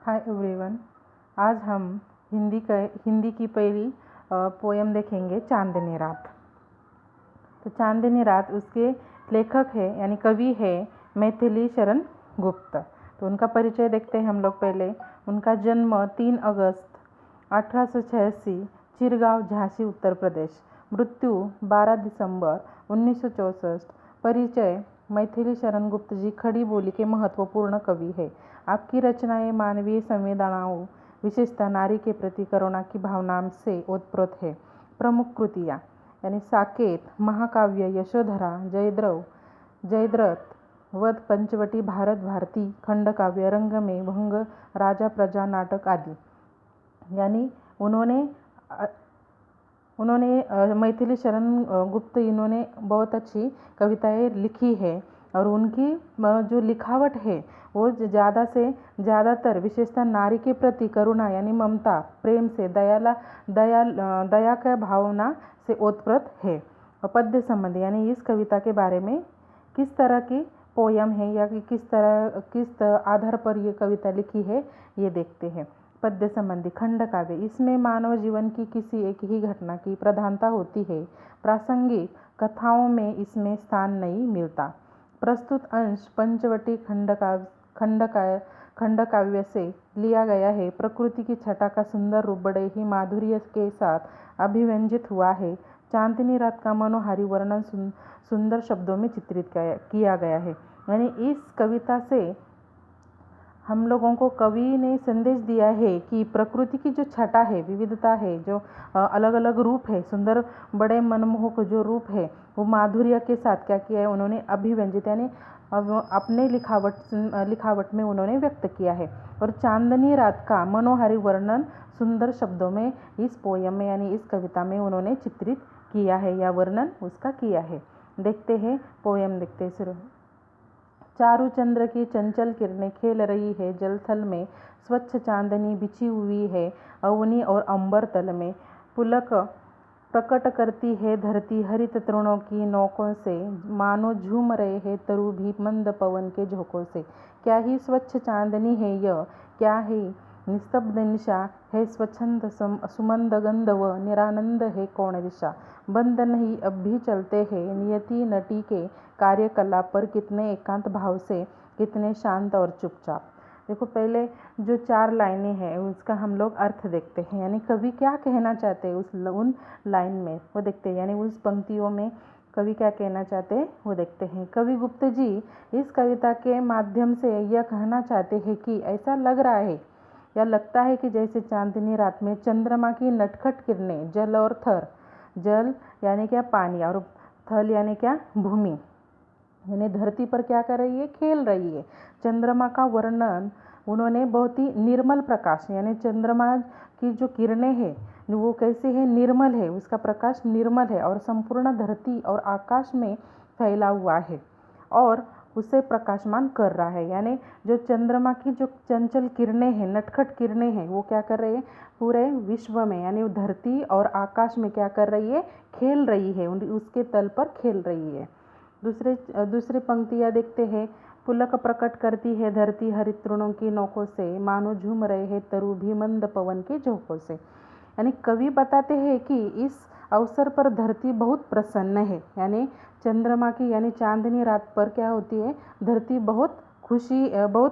Hi everyone. आज हम हिंदी की पहली पोयम देखेंगे, चांदनी रात। तो चांदनी रात, उसके लेखक है यानी कवि है मैथिली शरण गुप्त। तो उनका परिचय देखते हैं हम लोग पहले। उनका जन्म 3 अगस्त 1886, चिरगांव, झांसी, उत्तर प्रदेश। मृत्यु 12 दिसंबर 1964। परिचय: मैथिली शरण गुप्त जी खड़ी बोली के महत्वपूर्ण कवि है। आपकी रचनाएं मानवीय संवेदनाओं, विशेषतः नारी के प्रति करुणा की भावना से ओतप्रोत है। प्रमुख कृतियाँ यानी साकेत, महाकाव्य, यशोधरा, जयद्रथ, वध, पंचवटी, भारत भारती, खंडकाव्य, रंग में भंग, राजा प्रजा, नाटक आदि। यानी उन्होंने मैथिली शरण गुप्त इन्होंने बहुत अच्छी कविताएं लिखी है। और उनकी जो लिखावट है वो ज़्यादा से ज़्यादातर विशेषतः नारी के प्रति करुणा यानी ममता, प्रेम से दया का भावना से ओतप्रोत है। पद्य संबंधी यानी इस कविता के बारे में किस तरह की पोयम है या किस आधार पर ये कविता लिखी है, ये देखते हैं। पद्य संबंधी खंड काव्य, इसमें मानव जीवन की किसी एक ही घटना की प्रधानता होती है। प्रासंगिक कथाओं में इसमें स्थान नहीं मिलता। प्रस्तुत अंश पंचवटी खंड काव्य से लिया गया है। प्रकृति की छटा का सुंदर रूप बड़े ही माधुर्य के साथ अभिव्यंजित हुआ है। चांदनी रात का मनोहारी वर्णन सुंदर शब्दों में चित्रित किया गया है। यानी इस कविता से हम लोगों को कवि ने संदेश दिया है कि प्रकृति की जो छटा है, विविधता है, जो अलग अलग रूप है, सुंदर बड़े मनमोहक जो रूप है, वो माधुर्य के साथ क्या किया है उन्होंने अभिव्यंजित यानी अपने लिखावट में उन्होंने व्यक्त किया है। और चांदनी रात का मनोहारी वर्णन सुंदर शब्दों में इस पोयम में यानी इस कविता में उन्होंने चित्रित किया है या वर्णन उसका किया है। देखते हैं पोयम, देखते हैं। चारु चंद्र की चंचल किरणें खेल रही है जलथल में, स्वच्छ चांदनी बिछी हुई है अवनी और अंबर तल में। पुलक प्रकट करती है धरती हरित तृणों की नोकों से, मानो झूम रहे हैं तरु भी मंद पवन के झोंकों से। क्या ही स्वच्छ चांदनी है यह, क्या ही निस्तब्ध निशा है, स्वच्छंद सुमंद गंध व निरानंद है कौन दिशा। बंद नहीं अब भी चलते हैं नियति नटी के कार्यकलाप पर, कितने एकांत भाव से, कितने शांत और चुपचाप। देखो, पहले जो 4 लाइनें हैं उसका हम लोग अर्थ देखते हैं, यानी कवि क्या कहना चाहते हैं उन लाइन में वो देखते हैं, यानी उस पंक्तियों में कवि क्या कहना चाहते हैं वो देखते हैं। कवि गुप्त जी इस कविता के माध्यम से यह कहना चाहते हैं कि ऐसा लग रहा है या लगता है कि जैसे चांदनी रात में चंद्रमा की नटखट किरणें जल और थर, जल यानी क्या पानी, और थल यानी क्या भूमि, यानी धरती पर क्या कर रही है, खेल रही है। चंद्रमा का वर्णन उन्होंने बहुत ही निर्मल प्रकाश, यानी चंद्रमा की जो किरणें हैं वो कैसे है, निर्मल है, उसका प्रकाश निर्मल है और संपूर्ण धरती और आकाश में फैला हुआ है और उसे प्रकाशमान कर रहा है। यानी जो चंद्रमा की जो चंचल किरणें हैं, नटखट किरणें हैं, वो क्या कर रही है, पूरे विश्व में यानी धरती और आकाश में क्या कर रही है, खेल रही है, उसके तल पर खेल रही है। दूसरी पंक्तियाँ देखते हैं। पुलक प्रकट करती है धरती हरित तृणों की नोकों से, मानो झूम रहे हैं तरु भी मंद पवन के झोंकों से। यानी कवि बताते हैं कि इस अवसर पर धरती बहुत प्रसन्न है, यानी चंद्रमा की यानी चांदनी रात पर क्या होती है, धरती बहुत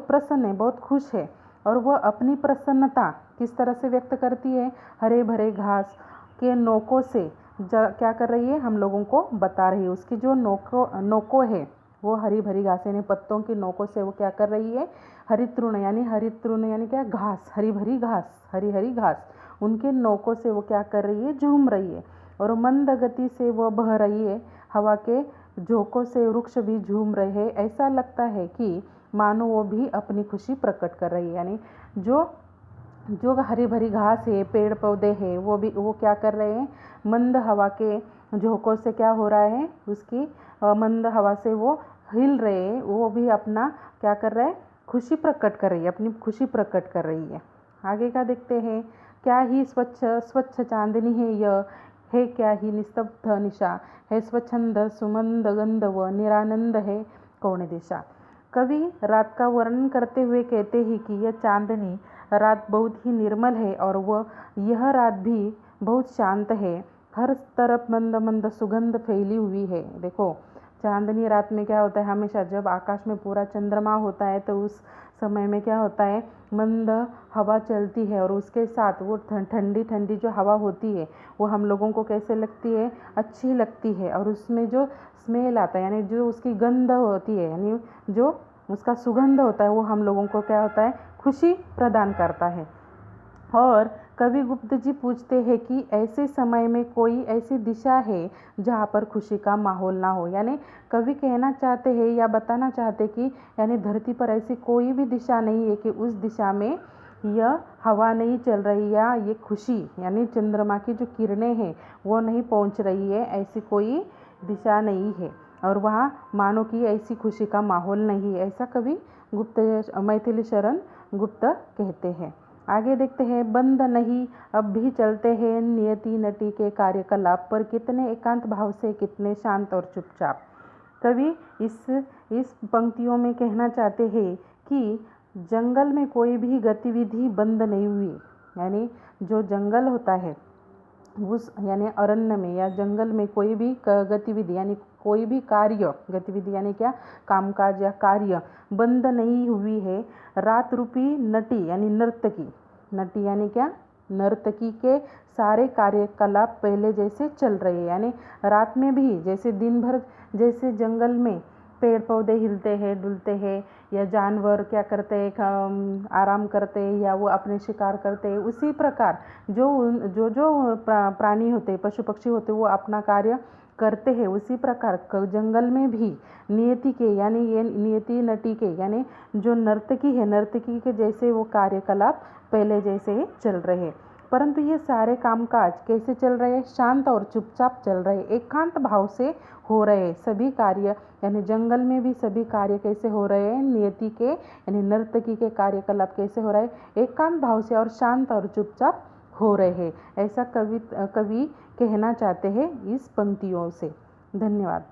प्रसन्न है, बहुत खुश है। और वह अपनी प्रसन्नता किस तरह से व्यक्त करती है, हरे भरे घास के नोकों से क्या कर रही है, हम लोगों को बता रही है। उसकी जो नोको है वो हरी भरी घास यानी पत्तों की नोकों से वो क्या कर रही है, हरित तृण यानी क्या, घास, हरी भरी घास, हरी हरी घास, उनके नोकों से वो क्या कर रही है, झूम रही है। और मंद गति से वो बह रही है, हवा के झोंकों से वृक्ष भी झूम रहे हैं। ऐसा लगता है कि मानो वो भी अपनी खुशी प्रकट कर रही है। यानी जो हरी भरी घास है, पेड़ पौधे हैं, वो क्या कर रहे हैं, मंद हवा के झोंकों से क्या हो रहा है, उसकी मंद हवा से वो हिल रहे हैं, वो भी अपना क्या कर रहे हैं, खुशी प्रकट कर रही है, अपनी खुशी प्रकट कर रही है। आगे का देखते हैं। क्या ही स्वच्छ चांदनी है यह, है क्या ही निस्तब्ध निशा, है स्वच्छंद सुमंद गंध व निरानंद है कौन दिशा। कवि रात का वर्णन करते हुए कहते हैं कि यह चांदनी रात बहुत ही निर्मल है और यह रात भी बहुत शांत है। हर तरफ मंद मंद सुगंध फैली हुई है। देखो, चांदनी रात में क्या होता है, हमेशा जब आकाश में पूरा चंद्रमा होता है तो उस समय में क्या होता है, मंद हवा चलती है और उसके साथ वो ठंडी ठंडी जो हवा होती है वो हम लोगों को कैसे लगती है, अच्छी लगती है। और उसमें जो स्मेल आता है, यानी जो उसकी गंध होती है, यानी जो उसका सुगंध होता है, वो हम लोगों को क्या होता है, खुशी प्रदान करता है। और कवि गुप्त जी पूछते हैं कि ऐसे समय में कोई ऐसी दिशा है जहाँ पर खुशी का माहौल ना हो। यानी कवि कहना चाहते हैं या बताना चाहते कि यानी धरती पर ऐसी कोई भी दिशा नहीं है कि उस दिशा में यह हवा नहीं चल रही या ये खुशी यानी चंद्रमा की जो किरणें हैं वो नहीं पहुँच रही है, ऐसी कोई दिशा नहीं है और वहाँ मानो कि ऐसी खुशी का माहौल नहीं है। ऐसा कवि गुप्त मैथिली शरण गुप्त कहते हैं। आगे देखते हैं, बंद नहीं अब भी चलते हैं नियति नटी के कार्यकलाप पर, कितने एकांत भाव से, कितने शांत और चुपचाप। कवि इस पंक्तियों में कहना चाहते हैं कि जंगल में कोई भी गतिविधि बंद नहीं हुई। यानी जो जंगल होता है उस यानी अरण्य में या जंगल में कोई भी गतिविधि यानी कोई भी कार्य, गतिविधि यानी क्या, कामकाज या कार्य बंद नहीं हुई है। रात रूपी नटी यानी नर्तकी, नटी यानी क्या, नर्तकी के सारे कार्यकलाप पहले जैसे चल रहे हैं। यानी रात में भी जैसे दिन भर जैसे जंगल में पेड़ पौधे हिलते हैं, डुलते हैं या जानवर क्या करते हैं, आराम करते हैं या वो अपने शिकार करते हैं, उसी प्रकार जो प्राणी होते हैं, पशु पक्षी होते हैं, वो अपना कार्य करते हैं। उसी प्रकार जंगल में भी नियति के यानी ये नियति नटी के यानी जो नर्तकी है, नर्तकी के जैसे वो कार्यकलाप पहले जैसे ही चल रहे हैं। परंतु ये सारे कामकाज कैसे चल रहे हैं, शांत और चुपचाप चल रहे हैं, एकांत भाव से हो रहे हैं सभी कार्य। यानी जंगल में भी सभी कार्य कैसे हो रहे हैं, नियति के यानी नर्तकी के कार्यकलाप कैसे हो रहे हैं, एकांत भाव से और शांत और चुपचाप हो रहे हैं। ऐसा कवि कहना चाहते हैं इस पंक्तियों से। धन्यवाद।